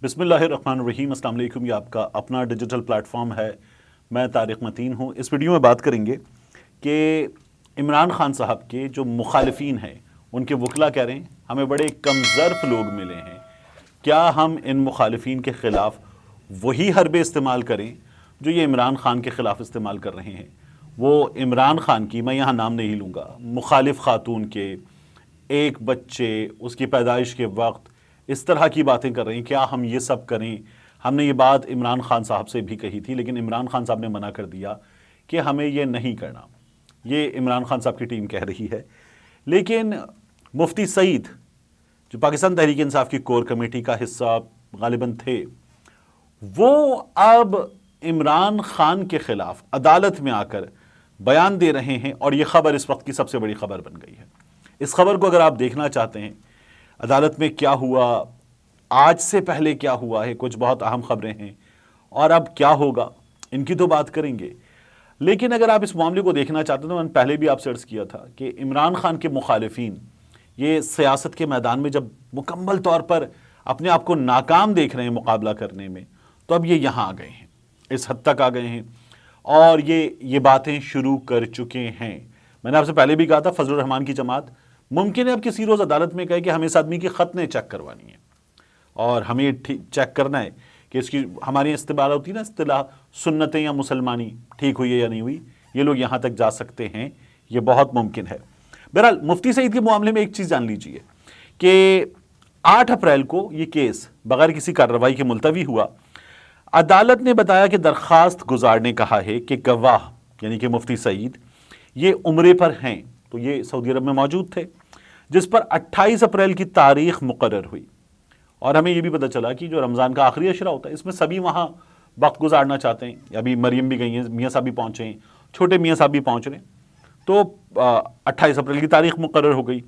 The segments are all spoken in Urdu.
بسم اللہ الرحمن الرحیم۔ السلام علیکم۔ یہ آپ کا اپنا ڈیجیٹل پلیٹ فارم ہے، میں طارق متین ہوں۔ اس ویڈیو میں بات کریں گے کہ عمران خان صاحب کے جو مخالفین ہیں ان کے وکلا کہہ رہے ہیں ہمیں بڑے کم ظرف لوگ ملے ہیں، کیا ہم ان مخالفین کے خلاف وہی حربے استعمال کریں جو یہ عمران خان کے خلاف استعمال کر رہے ہیں؟ وہ عمران خان کی، میں یہاں نام نہیں لوں گا، مخالف خاتون کے ایک بچے اس کی پیدائش کے وقت اس طرح کی باتیں کر رہے ہیں، کیا ہم یہ سب کریں؟ ہم نے یہ بات عمران خان صاحب سے بھی کہی تھی، لیکن عمران خان صاحب نے منع کر دیا کہ ہمیں یہ نہیں کرنا، یہ عمران خان صاحب کی ٹیم کہہ رہی ہے۔ لیکن مفتی سعید جو پاکستان تحریک انصاف کی کور کمیٹی کا حصہ غالباً تھے، وہ اب عمران خان کے خلاف عدالت میں آ کر بیان دے رہے ہیں، اور یہ خبر اس وقت کی سب سے بڑی خبر بن گئی ہے۔ اس خبر کو اگر آپ دیکھنا چاہتے ہیں عدالت میں کیا ہوا، آج سے پہلے کیا ہوا ہے، کچھ بہت اہم خبریں ہیں، اور اب کیا ہوگا، ان کی تو بات کریں گے۔ لیکن اگر آپ اس معاملے کو دیکھنا چاہتے ہیں تو میں نے پہلے بھی آپ سے عرض کیا تھا کہ عمران خان کے مخالفین یہ سیاست کے میدان میں جب مکمل طور پر اپنے آپ کو ناکام دیکھ رہے ہیں مقابلہ کرنے میں، تو اب یہ یہاں آ گئے ہیں، اس حد تک آ گئے ہیں، اور یہ باتیں شروع کر چکے ہیں۔ میں نے آپ سے پہلے بھی کہا تھا فضل الرحمان کی جماعت ممکن ہے اب کسی روز عدالت میں کہے کہ ہمیں اس آدمی کی خطیں چیک کروانی ہے، اور ہمیں چیک کرنا ہے کہ اس کی ہماری استباع ہوتی ہے نا، اصطلاح سنتیں یا مسلمانی ٹھیک ہوئی ہے یا نہیں ہوئی، یہ لوگ یہاں تک جا سکتے ہیں، یہ بہت ممکن ہے۔ بہرحال مفتی سعید کے معاملے میں ایک چیز جان لیجئے کہ 8 اپریل کو یہ کیس بغیر کسی کارروائی کے ملتوی ہوا۔ عدالت نے بتایا کہ درخواست گزار نے کہا ہے کہ گواہ یعنی کہ مفتی سعید یہ عمرے پر ہیں، تو یہ سعودی عرب میں موجود تھے، جس پر 28 اپریل کی تاریخ مقرر ہوئی، اور ہمیں یہ بھی پتہ چلا کہ جو رمضان کا آخری عشرہ ہوتا ہے اس میں سبھی وہاں وقت گزارنا چاہتے ہیں، ابھی مریم بھی گئی ہیں، میاں صاحب بھی پہنچے ہیں، چھوٹے میاں صاحب بھی پہنچ رہے ہیں، تو 28 اپریل کی تاریخ مقرر ہو گئی۔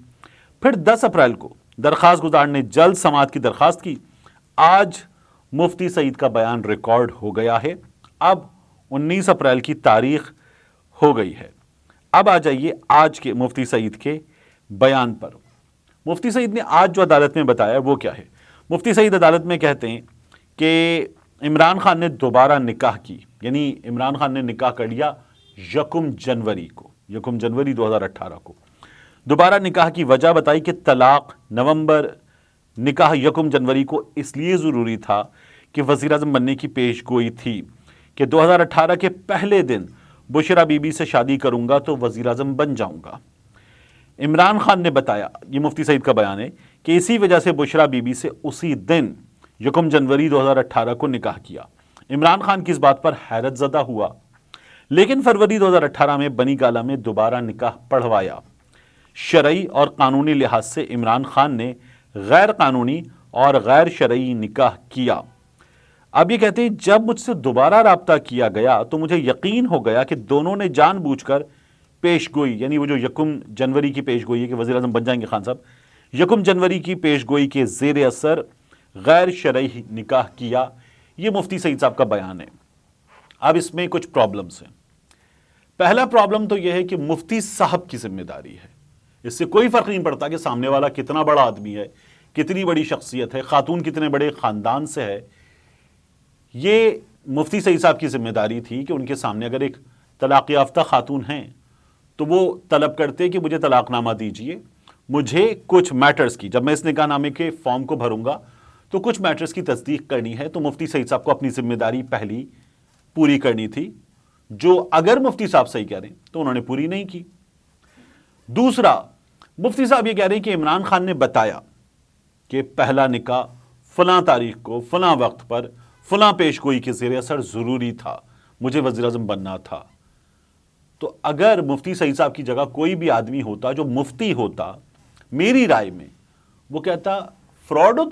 پھر 10 اپریل کو درخواست گزار نے جلد سماعت کی درخواست کی۔ آج مفتی سعید کا بیان ریکارڈ ہو گیا ہے، اب 19 اپریل کی تاریخ ہو گئی ہے۔ اب آ جائیے آج کے مفتی سعید کے بیان پر۔ مفتی سعید نے آج جو عدالت میں بتایا وہ کیا ہے؟ مفتی سعید عدالت میں کہتے ہیں کہ عمران خان نے دوبارہ نکاح کی، یعنی عمران خان نے نکاح کر لیا 1 جنوری 2018 کو۔ دوبارہ نکاح کی وجہ بتائی کہ طلاق نومبر، نکاح 1 جنوری کو اس لیے ضروری تھا کہ وزیر اعظم بننے کی پیش گوئی تھی کہ 2018 کے پہلے دن بشرا بی بی سے شادی کروں گا تو وزیر اعظم بن جاؤں گا۔ عمران خان نے بتایا، یہ مفتی سعید کا بیان ہے، کہ اسی وجہ سے بشرا بی بی سے اسی دن 1 جنوری 2018 کو نکاح کیا۔ عمران خان کی اس بات پر حیرت زدہ ہوا، لیکن فروری 2018 میں بنی گالہ میں دوبارہ نکاح پڑھوایا۔ شرعی اور قانونی لحاظ سے عمران خان نے غیر قانونی اور غیر شرعی نکاح کیا۔ اب یہ کہتے ہیں جب مجھ سے دوبارہ رابطہ کیا گیا تو مجھے یقین ہو گیا کہ دونوں نے جان بوجھ کر پیش گوئی، یعنی وہ جو 1 جنوری کی پیش گوئی ہے کہ وزیر اعظم بن جائیں گے خان صاحب، 1 جنوری کی پیش گوئی کے زیر اثر غیر شرعی نکاح کیا۔ یہ مفتی سعید صاحب کا بیان ہے۔ اب اس میں کچھ پرابلمز ہیں۔ پہلا پرابلم تو یہ ہے کہ مفتی صاحب کی ذمہ داری ہے، اس سے کوئی فرق نہیں پڑتا کہ سامنے والا کتنا بڑا آدمی ہے، کتنی بڑی شخصیت ہے، خاتون کتنے بڑے خاندان سے ہے، یہ مفتی سعید صاحب کی ذمہ داری تھی کہ ان کے سامنے اگر ایک طلاق یافتہ خاتون ہیں تو وہ طلب کرتے کہ مجھے طلاق نامہ دیجئے، مجھے کچھ میٹرز کی، جب میں اس نکاح نامے کے فارم کو بھروں گا تو کچھ میٹرز کی تصدیق کرنی ہے، تو مفتی سعید صاحب کو اپنی ذمہ داری پہلی پوری کرنی تھی، جو اگر مفتی صاحب صحیح کہہ رہے ہیں تو انہوں نے پوری نہیں کی۔ دوسرا، مفتی صاحب یہ کہہ رہے ہیں کہ عمران خان نے بتایا کہ پہلا نکاح فلاں تاریخ کو فلاں وقت پر فلاں پیش گوئی کے زیر اثر ضروری تھا، مجھے وزیر اعظم بننا تھا۔ تو اگر مفتی سعید صاحب کی جگہ کوئی بھی آدمی ہوتا جو مفتی ہوتا، میری رائے میں وہ کہتا فراڈ ہو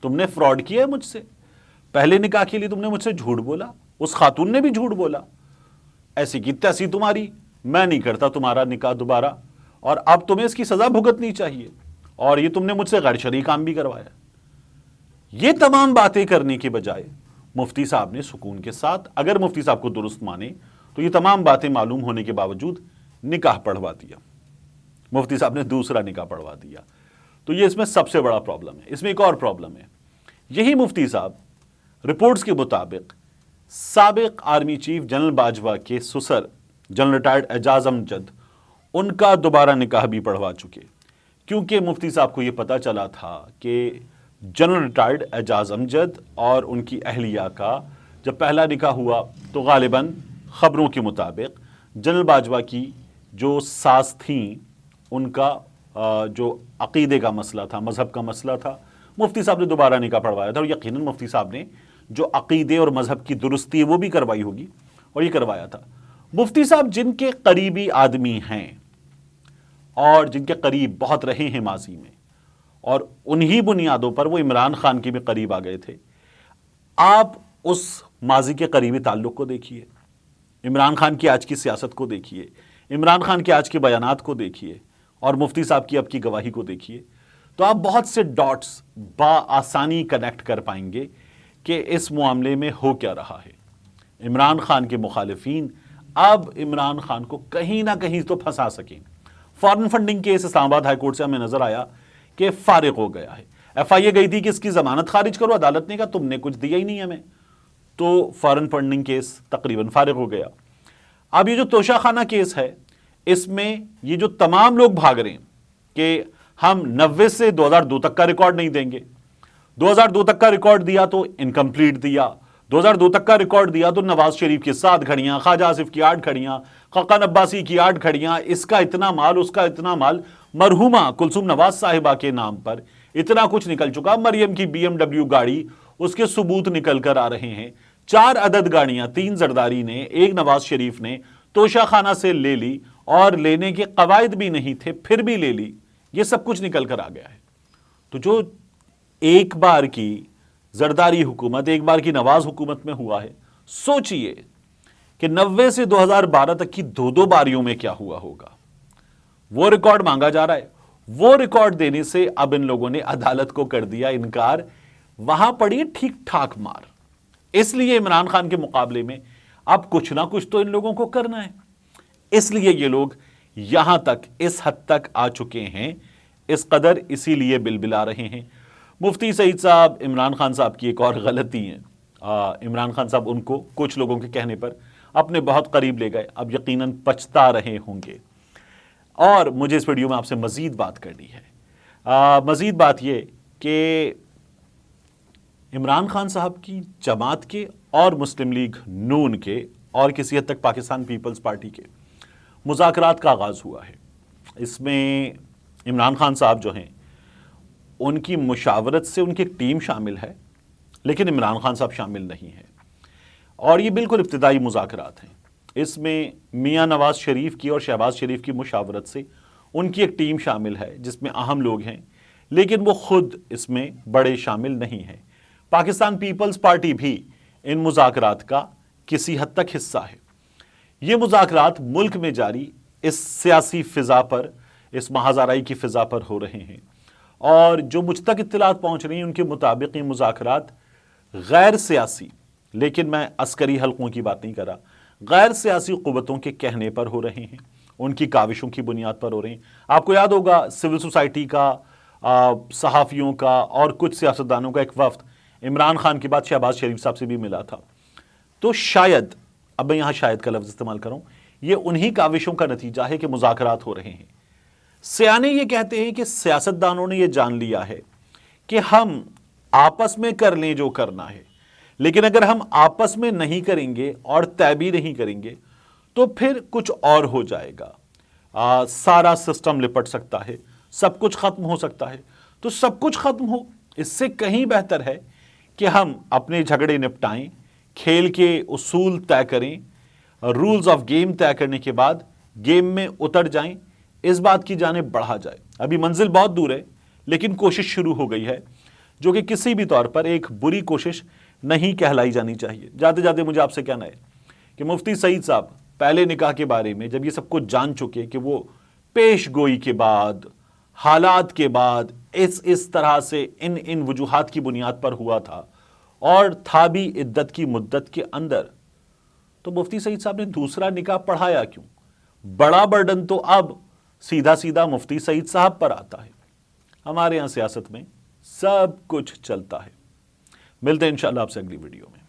تم نے فراڈ کیا ہے مجھ سے، پہلے نکاح کے لیے تم نے مجھ سے جھوٹ بولا، اس خاتون نے بھی جھوٹ بولا، ایسی کی تیسی تمہاری، میں نہیں کرتا تمہارا نکاح دوبارہ، اور اب تمہیں اس کی سزا بھگتنی چاہیے، اور یہ تم نے مجھ سے غیر شرعی کام بھی کروایا۔ یہ تمام باتیں کرنے کے بجائے مفتی صاحب نے سکون کے ساتھ، اگر مفتی صاحب کو درست مانے تو یہ تمام باتیں معلوم ہونے کے باوجود نکاح پڑھوا دیا۔ مفتی صاحب نے دوسرا نکاح پڑھوا دیا۔ تو یہ اس میں سب سے بڑا پرابلم ہے۔ اس میں ایک اور پرابلم ہے یہی مفتی صاحب رپورٹس کے مطابق سابق آرمی چیف جنرل باجوہ کے سسر جنرل ریٹائرڈ اعجاز امجد ان کا دوبارہ نکاح بھی پڑھوا چکے، کیونکہ مفتی صاحب کو یہ پتا چلا تھا کہ جنرل ریٹائرڈ اعجاز امجد اور ان کی اہلیہ کا جب پہلا نکاح ہوا تو غالباً خبروں کے مطابق جنرل باجوہ کی جو ساس تھیں ان کا جو عقیدے کا مسئلہ تھا، مذہب کا مسئلہ تھا، مفتی صاحب نے دوبارہ نکاح پڑھوایا تھا، اور یقیناً مفتی صاحب نے جو عقیدے اور مذہب کی درستی ہے وہ بھی کروائی ہوگی اور یہ کروایا تھا۔ مفتی صاحب جن کے قریبی آدمی ہیں اور جن کے قریب بہت رہے ہیں ماضی میں، اور انہی بنیادوں پر وہ عمران خان کے بھی قریب آ گئے تھے۔ آپ اس ماضی کے قریبی تعلق کو دیکھیے، عمران خان کی آج کی سیاست کو دیکھیے، عمران خان کے آج کے بیانات کو دیکھیے، اور مفتی صاحب کی اب کی گواہی کو دیکھیے، تو آپ بہت سے ڈاٹس بآسانی کنیکٹ کر پائیں گے کہ اس معاملے میں ہو کیا رہا ہے۔ عمران خان کے مخالفین اب عمران خان کو کہیں نہ کہیں تو پھنسا سکیں۔ فارن فنڈنگ کیس اسلام آباد ہائی کورٹ سے ہمیں نظر آیا کہ فارغ ہو گیا ہے، ایف آئی اے گئی تھی کہ اس کی ضمانت خارج کرو، عدالت نے کہا تم نے کچھ دیا ہی نہیں ہمیں، تو فارن فنڈنگ کیس تقریباً فارغ ہو گیا۔ اب یہ جو توشہ خانہ کیس ہے، اس میں یہ جو تمام لوگ بھاگ رہے ہیں کہ ہم 90 سے 2002 تک کا ریکارڈ نہیں دیں گے، 2002 تک کا ریکارڈ دیا تو انکمپلیٹ دیا، 2002 تک کا ریکارڈ دیا تو نواز شریف کی 7 گھڑیاں، خواجہ آصف کی 8 گھڑیاں، خاقان عباسی کی 8 گھڑیاں، اس کا اتنا مال، اس کا اتنا مال، مرحومہ کلثوم نواز صاحبہ کے نام پر اتنا کچھ نکل چکا، مریم کی BMW گاڑی، اس کے ثبوت نکل کر آ رہے ہیں، 4 عدد گاڑیاں، 3 زرداری نے، 1 نواز شریف نے توشہ خانہ سے لے لی، اور لینے کے قواعد بھی نہیں تھے پھر بھی لے لی، یہ سب کچھ نکل کر آ گیا ہے۔ تو جو ایک بار کی زرداری حکومت، ایک بار کی نواز حکومت میں ہوا ہے، سوچئے کہ 90 سے 2012 تک کی 2 باریوں میں کیا ہوا ہوگا۔ وہ ریکارڈ مانگا جا رہا ہے، وہ ریکارڈ دینے سے اب ان لوگوں نے عدالت کو کر دیا انکار، وہاں پڑی ٹھیک ٹھاک مار۔ اس لیے عمران خان کے مقابلے میں اب کچھ نہ کچھ تو ان لوگوں کو کرنا ہے، اس لیے یہ لوگ یہاں تک، اس حد تک آ چکے ہیں، اس قدر اسی لیے بلبلا رہے ہیں۔ مفتی سعید صاحب عمران خان صاحب کی ایک اور غلطی ہے، عمران خان صاحب ان کو کچھ لوگوں کے کہنے پر اپنے بہت قریب لے گئے، اب یقیناً پچھتا رہے ہوں گے۔ اور مجھے اس ویڈیو میں آپ سے مزید بات کرنی ہے، مزید بات یہ کہ عمران خان صاحب کی جماعت کے اور مسلم لیگ نون کے اور کسی حد تک پاکستان پیپلز پارٹی کے مذاکرات کا آغاز ہوا ہے۔ اس میں عمران خان صاحب جو ہیں ان کی مشاورت سے ان کی ایک ٹیم شامل ہے، لیکن عمران خان صاحب شامل نہیں ہیں، اور یہ بالکل ابتدائی مذاکرات ہیں۔ اس میں میاں نواز شریف کی اور شہباز شریف کی مشاورت سے ان کی ایک ٹیم شامل ہے جس میں اہم لوگ ہیں، لیکن وہ خود اس میں بڑے شامل نہیں ہیں۔ پاکستان پیپلز پارٹی بھی ان مذاکرات کا کسی حد تک حصہ ہے۔ یہ مذاکرات ملک میں جاری اس سیاسی فضا پر، اس مہازارائی کی فضا پر ہو رہے ہیں، اور جو مجھ تک اطلاعات پہنچ رہی ہیں ان کے مطابق یہ مذاکرات غیر سیاسی، لیکن میں عسکری حلقوں کی بات نہیں کر رہا، غیر سیاسی قوتوں کے کہنے پر ہو رہے ہیں، ان کی کاوشوں کی بنیاد پر ہو رہے ہیں۔ آپ کو یاد ہوگا سول سوسائٹی کا، صحافیوں کا اور کچھ سیاستدانوں کا ایک وفد عمران خان کے بعد شہباز شریف صاحب سے بھی ملا تھا۔ تو شاید، اب میں یہاں شاید کا لفظ استعمال کروں، یہ انہی کاوشوں کا نتیجہ ہے کہ مذاکرات ہو رہے ہیں۔ سیانے یہ کہتے ہیں کہ سیاستدانوں نے یہ جان لیا ہے کہ ہم آپس میں کر لیں جو کرنا ہے، لیکن اگر ہم آپس میں نہیں کریں گے اور طے بھی نہیں کریں گے تو پھر کچھ اور ہو جائے گا، سارا سسٹم لپٹ سکتا ہے، سب کچھ ختم ہو سکتا ہے۔ تو سب کچھ ختم ہو اس سے کہیں بہتر ہے کہ ہم اپنے جھگڑے نپٹائیں، کھیل کے اصول طے کریں، رولز آف گیم طے کرنے کے بعد گیم میں اتر جائیں، اس بات کی جانب بڑھا جائے۔ ابھی منزل بہت دور ہے لیکن کوشش شروع ہو گئی ہے، جو کہ کسی بھی طور پر ایک بری کوشش نہیں کہلائی جانی چاہیے۔ جاتے جاتے مجھے آپ سے کہنا ہے کہ مفتی سعید صاحب پہلے نکاح کے بارے میں جب یہ سب کچھ جان چکے کہ وہ پیش گوئی کے بعد، حالات کے بعد اس طرح سے ان وجوہات کی بنیاد پر ہوا تھا اور تھا بھی عدت کی مدت کے اندر، تو مفتی سعید صاحب نے دوسرا نکاح پڑھایا کیوں؟ بڑا برڈن تو اب سیدھا سیدھا مفتی سعید صاحب پر آتا ہے۔ ہمارے ہاں سیاست میں سب کچھ چلتا ہے، ملتے ہیں انشاءاللہ آپ سے اگلی ویڈیو میں.